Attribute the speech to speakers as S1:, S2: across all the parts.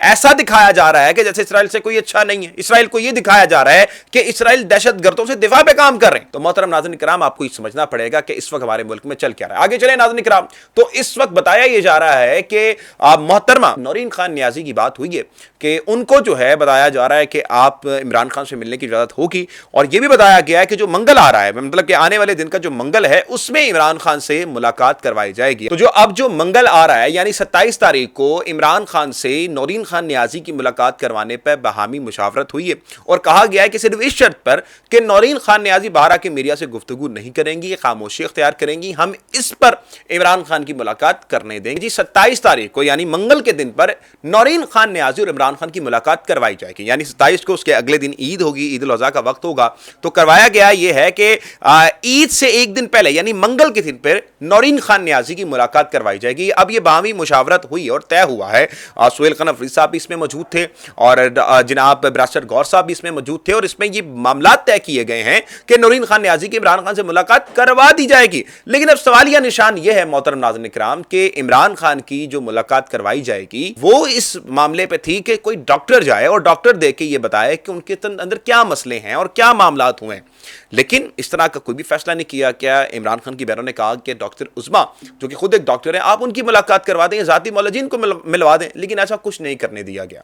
S1: ایسا دکھایا جا رہا ہے کہ جیسے اسرائیل سے کوئی اچھا نہیں ہے. اسرائیل کو یہ دکھایا جا رہا ہے کہ اسرائیل دہشت گردوں سے دفاع پہ کام کر رہے ہیں. تو محترم ناظرین کرام آپ کو یہ سمجھنا پڑے گا کہ اس وقت ہمارے ملک میں چل کیا رہا ہے. آگے چلیں ناظرین کرام. تو اس وقت بتایا یہ جا رہا ہے کہ محترمہ نورین خان نیازی کی بات ہوئی ہے کہ ان کو جو ہے بتایا جا رہا ہے کہ آپ عمران خان سے ملنے کی اجازت ہوگی, اور یہ بھی بتایا گیا ہے کہ جو منگل آ رہا ہے, مطلب کہ آنے والے دن کا جو منگل ہے اس میں عمران خان سے ملاقات کروائی جائے گی. تو جو اب جو منگل آ رہا ہے یعنی 27 تاریخ کو عمران خان سے نورین خان نیازی کی ملاقات کروانے پر باہمی مشاورت ہوئی ہے, اور کہا گیا ہے کہ صرف اس شرط پر کہ نورین خان نیازی باہر آ کے میڈیا سے گفتگو نہیں کریں گی, خاموشی اختیار کریں گی, ہم اس پر عمران خان کی ملاقات کرنے دیں گے. جی 27 تاریخ کو یعنی منگل کے دن پر نورین خان نیازی اور عمران خان کی ملاقات کروائی جائے گی. یعنی 27 کو اس کے اگلے دن عید ہوگی, عید الاضحیٰ کا وقت ہوگا. تو کروایا گیا یہ ہے کہ عید سے ایک دن پہلے یعنی منگل کے دن پر نورین خان نیازی کی ملاقات کروائی جائے گی. اب یہ باہمی مشاورت ہوئی اور طے ہوا ہے. سہیل خان افریدی صاحب بھی اس میں موجود تھے, اور جناب براسٹر غور صاحب بھی اس میں موجود تھے, اور اس میں یہ معاملات طے کیے گئے ہیں کہ نورین خان نیازی کی عمران خان سے ملاقات کروا دی جائے گی. لیکن اب سوالیہ نشان یہ ہے محترم ناظرین کرام کہ عمران خان کی جو ملاقات کروائی جائے گی وہ اس معاملے پہ تھی کہ کوئی ڈاکٹر جائے اور ڈاکٹر دے کے یہ بتائے کہ ان کے اندر کیا مسئلے ہیں اور کیا معاملات ہوئے ہیں. لیکن اس طرح کا کوئی بھی فیصلہ نہیں کیا گیا. عمران خان کی بیروں نے کہا کہ ڈاکٹر عظما جو کہ خود ایک ڈاکٹر ہے, آپ ان کی ملاقات کروا دیں, ذاتی معالجین کو ملوا دیں, لیکن ایسا کچھ نہیں کرنے دیا گیا.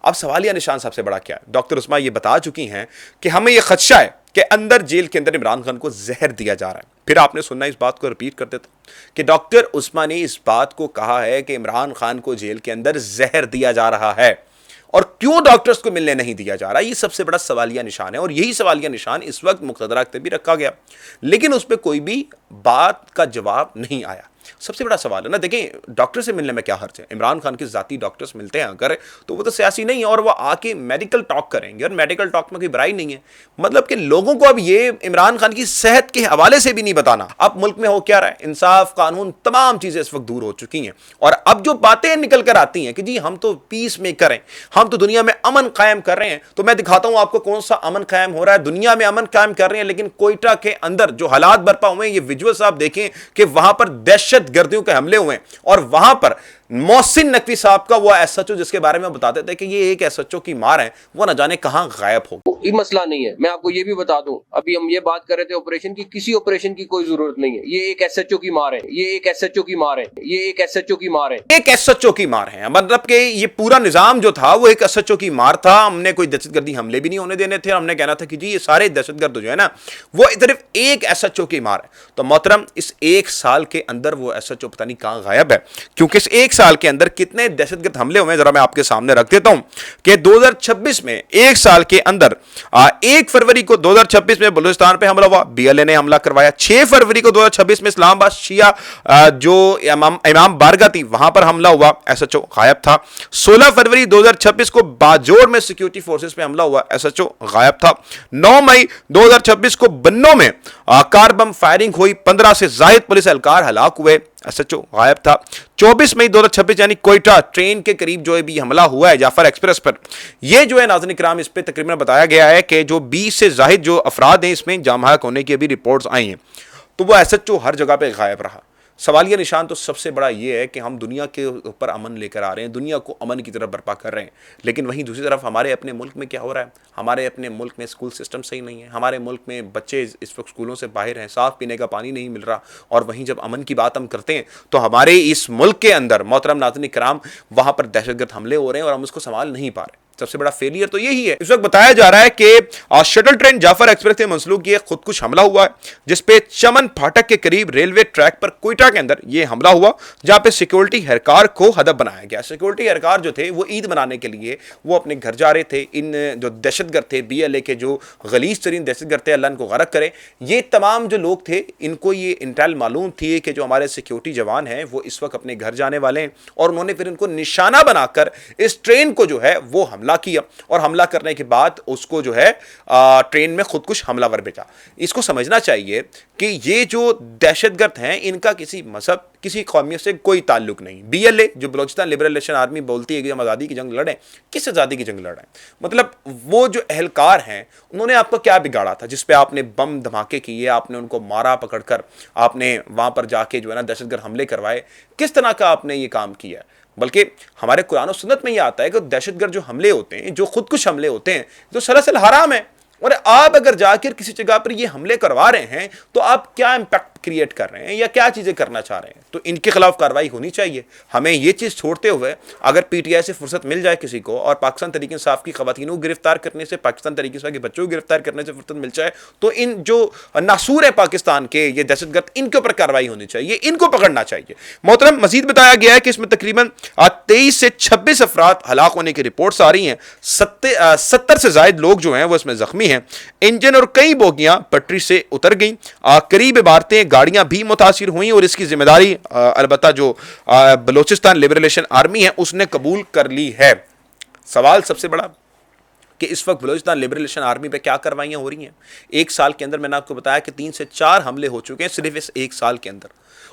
S1: اب سوالیہ نشان سب سے بڑا کیا ہے؟ ڈاکٹر عظما یہ بتا چکی ہیں کہ ہمیں یہ خدشہ ہے کہ اندر جیل کے اندر عمران خان کو زہر دیا جا رہا ہے. پھر آپ نے سننا اس بات کو رپیٹ کر دیتا کہ ڈاکٹر عثمان نے اس بات کو کہا ہے کہ عمران خان کو جیل کے اندر زہر دیا جا رہا ہے, اور کیوں ڈاکٹرز کو ملنے نہیں دیا جا رہا. یہ سب سے بڑا سوالیہ نشان ہے, اور یہی سوالیہ نشان اس وقت مقتدرہ اختر بھی رکھا گیا, لیکن اس پہ کوئی بھی بات کا جواب نہیں آیا. سب سے بڑا سوال ہے نا, دیکھیں ڈاکٹر سے ملنے میں کیا حرج ہے؟ عمران خان کے ذاتی ڈاکٹرز ملتے ہیں اگر, تو وہ تو سیاسی نہیں ہے, اور وہ آ کے میڈیکل ٹاک کریں گے, اور میڈیکل ٹاک میں کوئی برائی نہیں ہے. مطلب کہ لوگوں کو اب یہ عمران خان کی صحت کے حوالے سے بھی نہیں بتانا. اب ملک میں ہو کیا رہا ہے؟ انصاف, قانون, تمام چیزیں اس وقت دور ہو چکی ہیں, اور اب جو باتیں نکل کر آتی ہیں کہ جی ہم تو پیس میکر ہیں, ہم تو دنیا میں امن قائم کر رہے ہیں. تو میں دکھاتا ہوں آپ کو کون سا امن قائم ہو رہا ہے. دنیا میں امن قائم کر رہے ہیں, لیکن کوئٹہ کے اندر جو حالات برپا ہوئے ہیں, یہ ویجولز آپ دیکھیں کہ وہاں پر دہشت گردیوں کے حملے ہوئے, اور وہاں پر محسن نقوی صاحب کا وہ ایس ایچ او جس کے بارے میں بتاتے تھے کہ یہ ایک ایس ایچ او کی مار ہے, وہ نہ جانے کہاں غائب ہو.
S2: یہ مسئلہ نہیں ہے. میں آپ کو یہ بھی بتا دوں, ابھی ہم یہ بات کر رہے تھے آپریشن کی, کسی آپریشن کی کوئی ضرورت نہیں ہے. یہ ایک ایس ایچ او کی مار ہے, یہ ایک ایس ایچ او کی مار ہے, یہ ایک ایس ایچ او کی مار ہے,
S1: ایک ایس ایچ او کی مار ہے. مطلب کہ یہ پورا نظام جو تھا وہ ایک ایس ایچ او کی مار تھا. ہم نے کوئی دہشت گردی حملے بھی نہیں ہونے دینے تھے, ہم نے کہنا تھا کہ جی یہ سارے دہشت گرد جو ہے نا وہ صرف ایک ایس ایچ او کی مار ہے. تو محترم اس ایک سال کے اندر وہ ایس ایچ او پتہ نہیں کہاں غائب ہے, کیونکہ اس ایک سال کے اندر کتنے دہشت گرد حملے ہوئے ہیں ذرا میں آپ کے سامنے رکھ دیتا ہوں کہ 2026 میں ایک سال کے اندر 1 فروری کو 2026 میں بلوچستان پہ حملہ ہوا, بی ایل اے نے حملہ کروایا. 6 فروری کو 2026 میں اسلام آباد شیعہ جو امام بارگاہ تھی وہاں پر حملہ ہوا, ایس ایچ او غائب تھا. 16 فروری 2026 کو باجوڑ میں سیکیورٹی فورسز پہ حملہ ہوا, ایس ایچ او غائب تھا. 9 مئی 2026 کو بنوں میں کار بم فائرنگ ہوئی, 15 سے زائد پولیس اہلکار ہلاک ہوئے, ایس ایچ او غائب تھا. 24 مئی 2026 یعنی کوئٹہ ٹرین کے قریب جو ہے بھی حملہ ہوا ہے جعفر ایکسپریس پر, یہ جو ہے ناظرین کرام اس پہ تقریباً بتایا گیا ہے کہ جو 20 سے زائد جو افراد ہیں اس میں جام حق ہونے کی ابھی رپورٹس آئی ہیں. تو وہ ایس ایچ او ہر جگہ پہ غائب رہا. سوالیہ نشان تو سب سے بڑا یہ ہے کہ ہم دنیا کے اوپر امن لے کر آ رہے ہیں, دنیا کو امن کی طرف برپا کر رہے ہیں, لیکن وہیں دوسری طرف ہمارے اپنے ملک میں کیا ہو رہا ہے؟ ہمارے اپنے ملک میں اسکول سسٹم صحیح نہیں ہے, ہمارے ملک میں بچے اس وقت اسکولوں سے باہر ہیں, صاف پینے کا پانی نہیں مل رہا, اور وہیں جب امن کی بات ہم کرتے ہیں تو ہمارے اس ملک کے اندر محترم ناظرین کرام وہاں پر دہشت گرد حملے ہو رہے ہیں اور ہم اس کو سنبھال نہیں پا رہے. سب سے بڑا فیلئر تو یہی ہے. اس وقت بتایا جا رہا ہے کہ شٹل ٹرین جعفر ایکسپریس سے منسلک یہ خودکش حملہ ہوا ہے, جس پہ چمن پھاٹک کے قریب ریلوے ٹریک پر کوئٹہ کے اندر یہ حملہ ہوا, جہاں پہ سیکورٹی اہلکار کو ہدف بنایا گیا. سیکورٹی اہلکار جو تھے وہ عید منانے کے لیے وہ اپنے گھر جا رہے تھے. ان جو دہشت گرد تھے, بی ایل اے کے جو غلیظ ترین دہشت گرد تھے, اللہ ان کو غرق کرے, یہ تمام جو لوگ تھے ان کو یہ انٹیل معلوم تھی کہ جو ہمارے سیکورٹی جوان ہیں وہ اس وقت اپنے گھر جانے والے ہیں, اور انہوں نے پھر ان کو نشانہ بنا کر اس ٹرین کو جو ہے وہ حملہ کیا, اور حملہ کرنے کے بعد اس کو جو ہے ٹرین میں خودکش حملہ ور بھیجا. اس کو سمجھنا چاہیے کہ یہ جو دہشت گرد ہیں ان کا کسی مذہب کسی قومیت سے کوئی تعلق نہیں. بی ایل اے جو بلوچستان لبریلیشن آرمی بولتی ہے کہ ہم آزادی کی جنگ لڑیں, کس آزادی کی جنگ لڑیں؟ مطلب وہ جو اہلکار ہیں انہوں نے آپ کو کیا بگاڑا تھا جس پہ آپ نے بم دھماکے کیے, آپ نے ان کو مارا پکڑ کر, آپ نے وہاں پر جا کے جو ہے نا دہشت گرد حملے کروائے, کس طرح کا آپ نے یہ کام کیا؟ بلکہ ہمارے قرآن و سنت میں یہ آتا ہے کہ دہشت گرد جو حملے ہوتے ہیں، جو خودکش حملے ہوتے ہیں، تو سلاسل حرام ہے. اور آپ اگر جا کر کسی جگہ پر یہ حملے کروا رہے ہیں تو آپ کیا امپیکٹ کریٹ کر رہے ہیں یا کیا چیزیں کرنا چاہ رہے ہیں؟ تو ان کے خلاف کارروائی ہونی چاہیے. ہمیں یہ چیز چھوڑتے ہوئے اگر پی ٹی آئی سے فرصت مل جائے کسی کو، اور پاکستان تحریک انصاف کی خواتین کو گرفتار کرنے سے، پاکستان تحریک انصاف کے بچوں کو گرفتار کرنے سے فرصت مل جائے، تو ان جو ناسور ہے پاکستان کے یہ دہشت گرد، ان کے اوپر کارروائی ہونی چاہیے، ان کو پکڑنا چاہیے. محترم مزید بتایا گیا ہے کہ اس میں تقریباً 23 سے 26 افراد ہلاک ہونے کی رپورٹس آ رہی ہیں. 70 سے زائد لوگ جو ہیں وہ اس میں زخمی ہیں. انجن اور کئی بوگیاں پٹری سے اتر گئیں. قریب عمارتیں، گاڑیاں بھی متاثر ہوئیں، اور اس کی ذمہ داری البتہ جو بلوچستان لبریشن آرمی ہے اس نے قبول کر لی ہے. سوال سب سے بڑا کہ اس وقت بلوچستان لبریشن آرمی پہ کیا کاروائیاں ہو رہی ہیں؟ ایک سال کے اندر میں نے آپ کو بتایا کہ 3 سے 4 حملے ہو چکے ہیں صرف اس ایک سال کے اندر،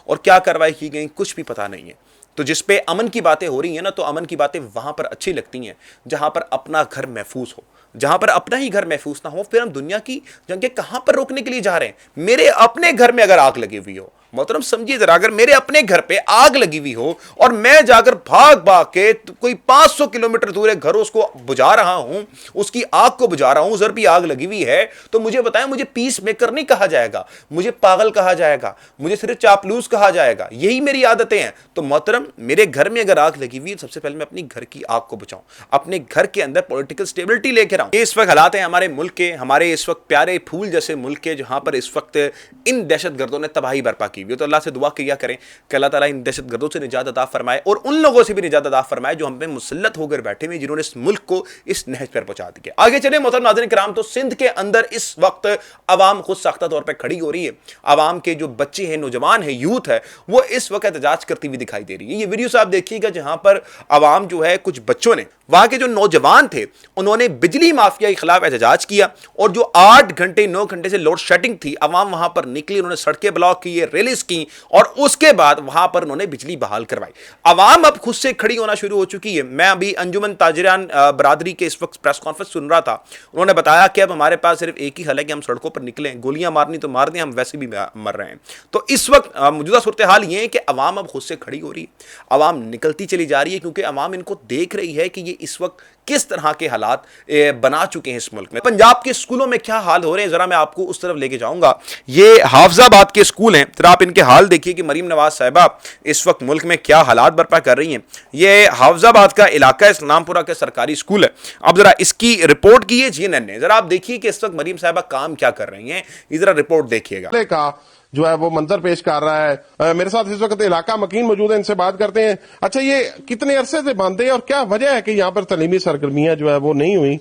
S1: اور کیا کارروائی کی گئی کچھ بھی پتہ نہیں ہے. تو جس پہ امن کی باتیں ہو رہی ہیں نا، تو امن کی باتیں وہاں پر اچھی لگتی ہیں جہاں پر اپنا گھر محفوظ ہو. جہاں پر اپنا ہی گھر محفوظ نہ ہو، پھر ہم دنیا کی جنگیں کہاں پر روکنے کے لیے جا رہے ہیں؟ میرے اپنے گھر میں اگر آگ لگی ہوئی ہو، محترم سمجھیے ذرا، اگر میرے اپنے گھر پہ آگ لگی ہوئی ہو اور میں جا کر بھاگ کے کوئی 500 کلومیٹر دور ہے گھر، اس کو بجھا رہا ہوں، اس کی آگ کو بجھا رہا ہوں، ذرا بھی آگ لگی ہوئی ہے، تو مجھے بتائیں، مجھے پیس میکر نہیں کہا جائے گا، مجھے پاگل کہا جائے گا، مجھے صرف چاپلوس کہا جائے گا. یہی میری عادتیں ہیں. تو محترم میرے گھر میں اگر آگ لگی ہوئی ہے، سب سے پہلے میں اپنی گھر کی آگ کو بچاؤں، اپنے گھر کے اندر پولیٹیکل سٹیبلٹی لے کے آؤں. یہ اس وقت حالات ہیں ہمارے ملک کے، ہمارے اس وقت پیارے پھول جیسے ملک کے، جہاں پر اس وقت ان دہشت گردوں نے تباہی برپا کی ہوئی ہے. تو اللہ سے دعا کیا کریں کہ اللہ تعالیٰ ان دہشت گردوں سے نجات عطا فرمائے، اور ان لوگوں سے بھی نجات عطا فرمائے جو ہم پہ مسلط ہو کر بیٹھے ہوئے، جنہوں نے اس ملک کو اس نہج پر پہنچا دیا. آگے چلیں محترم ناظرین کرام، تو سندھ کے اندر اس وقت عوام خود ساختہ طور پہ کھڑی ہو رہی ہے. عوام کے جو بچے ہیں، نوجوان ہیں، یوتھ ہے، وہ اس وقت احتجاج کرتی ہوئی دکھائی دے رہی ہے. یہ ویڈیو آپ دیکھیے گا جہاں پر عوام جو ہے، کچھ بچوں نے، وہاں کے جو نوجوان تھے، انہوں نے بجلی مافیا کے خلاف احتجاج کیا، اور جو 8 گھنٹے 9 گھنٹے سے لوڈ شیڈنگ تھی، عوام وہاں پر نکلی، انہوں نے سڑکیں بلاک کی، ریلیز کی، اور اس کے بعد وہاں پر انہوں نے بجلی بحال کروائی. عوام اب خود سے کھڑی ہونا شروع ہو چکی ہے. میں ابھی انجمن تاجران برادری کے اس وقت پریس کانفرنس سن رہا تھا. انہوں نے بتایا کہ اب ہمارے پاس صرف ایک ہی حل ہے کہ ہم سڑکوں پر نکلیں، گولیاں مارنی تو مار دیں، ہم ویسے بھی مر رہے ہیں. تو اس وقت موجودہ صورتحال یہ ہے کہ عوام اب خود سے کھڑی ہو رہی ہے، عوام نکلتی چلی جا رہی ہے، کیونکہ عوام ان کو دیکھ رہی ہے کہ یہ اس وقت کس طرح کے حالات بنا چکے ہیں اس ملک میں. پنجاب کے اسکولوں میں کیا حال ہو رہے ہیں، ذرا میں آپ کو اس طرف لے کے جاؤں گا. یہ حافظ آباد کے اسکول ہیں، ذرا آپ ان کے حال دیکھیے کہ مریم نواز صاحبہ اس وقت ملک میں کیا حالات برپا کر رہی ہیں. یہ حافظ آباد کا علاقہ اسلام پورہ کا سرکاری اسکول ہے. اب ذرا اس کی رپورٹ کی ہے CNN نے. ذرا آپ دیکھیے کہ اس وقت مریم صاحبہ کام کیا کر رہی ہیں، یہ ذرا رپورٹ دیکھیے گا.
S3: جو ہے وہ منظر پیش کر رہا ہے. میرے ساتھ اس وقت علاقہ مکین موجود ہے، ان سے بات کرتے ہیں. اچھا، یہ کتنے عرصے سے بند ہے اور کیا وجہ ہے کہ یہاں پر تعلیمی سرگرمیاں جو ہے وہ نہیں ہوئی؟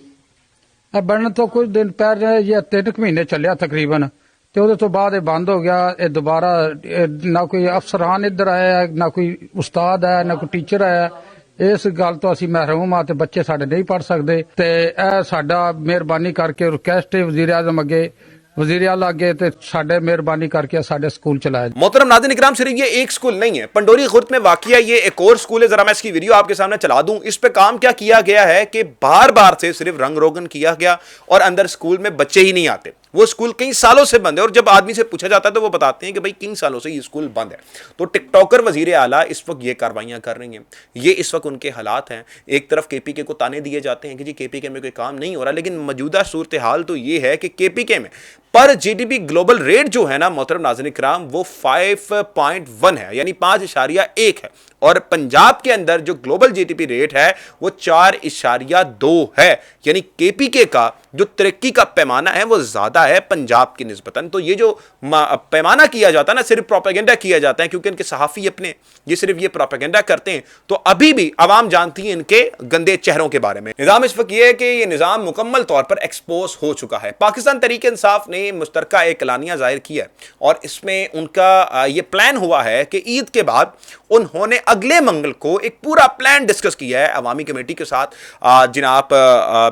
S4: بننا تو کچھ دن پہلے، یہ 3 مہینے چلیا تقریباً، تو وہ تو بعد بند ہو گیا. دوبارہ نہ کوئی افسران ادھر آیا، نہ کوئی استاد ہے، نہ کوئی ٹیچر آیا. اس گل تو اسی محروم آ، تے بچے ساڈے نہیں پڑھ سکتے. تے اے ساڈا مہربانی کر کے ریکویسٹ ہے وزیر اعظم اگے، وزیر اعلیٰ اگے، تے ساڈے مہربانی کر کے ساڈے سکول چلائے.
S1: محترم ناظرین اکرام، صرف یہ ایک سکول نہیں ہے، پنڈوری خرد میں واقع ہے یہ ایک اور سکول ہے. ذرا میں اس کی ویڈیو آپ کے سامنے چلا دوں. اس پہ کام کیا کیا گیا ہے کہ بار بار سے صرف رنگ روگن کیا گیا، اور اندر سکول میں بچے ہی نہیں آتے. وہ سکول کئی سالوں سے بند ہے، اور جب آدمی سے پوچھا جاتا ہے تو وہ بتاتے ہیں کہ بھائی کئی سالوں سے یہ سکول بند ہے. تو ٹک ٹاکر وزیر اعلیٰ اس وقت یہ کاروائیاں کر رہی ہیں. یہ اس وقت ان کے حالات ہیں. ایک طرف KPK کو تانے دیے جاتے ہیں کہ جی KPK میں کوئی کام نہیں ہو رہا، لیکن موجودہ صورتحال تو یہ ہے کہ KPK میں پر GDP گلوبل ریٹ جو ہے نا محترم ناظرین کرام، وہ 5.1 ہے، یعنی 5.1 ہے. اور پنجاب کے اندر جو گلوبل GDP ریٹ ہے وہ 4.2 ہے. یعنی KPK کا جو ترقی کا پیمانہ ہے وہ زیادہ ہے پنجاب کی نسبتاً. تو یہ جو پیمانہ کیا جاتا ہے نا، صرف پروپیگنڈا کیا جاتا ہے، کیونکہ ان کے صحافی اپنے یہ صرف یہ پروپیگنڈا کرتے ہیں. تو ابھی بھی عوام جانتی ہے ان کے گندے چہروں کے بارے میں. نظام اس وقت یہ ہے کہ یہ نظام مکمل طور پر ایکسپوز ہو چکا ہے. پاکستان تحریک انصاف نے مشترکہ ایک اعلانیہ ظاہر کیا ہے، اور اس میں ان کا یہ پلان ہوا ہے کہ عید کے بعد انہوں نے اگلے منگل کو ایک پورا پلان ڈسکس کیا ہے عوامی کمیٹی کے ساتھ، جناب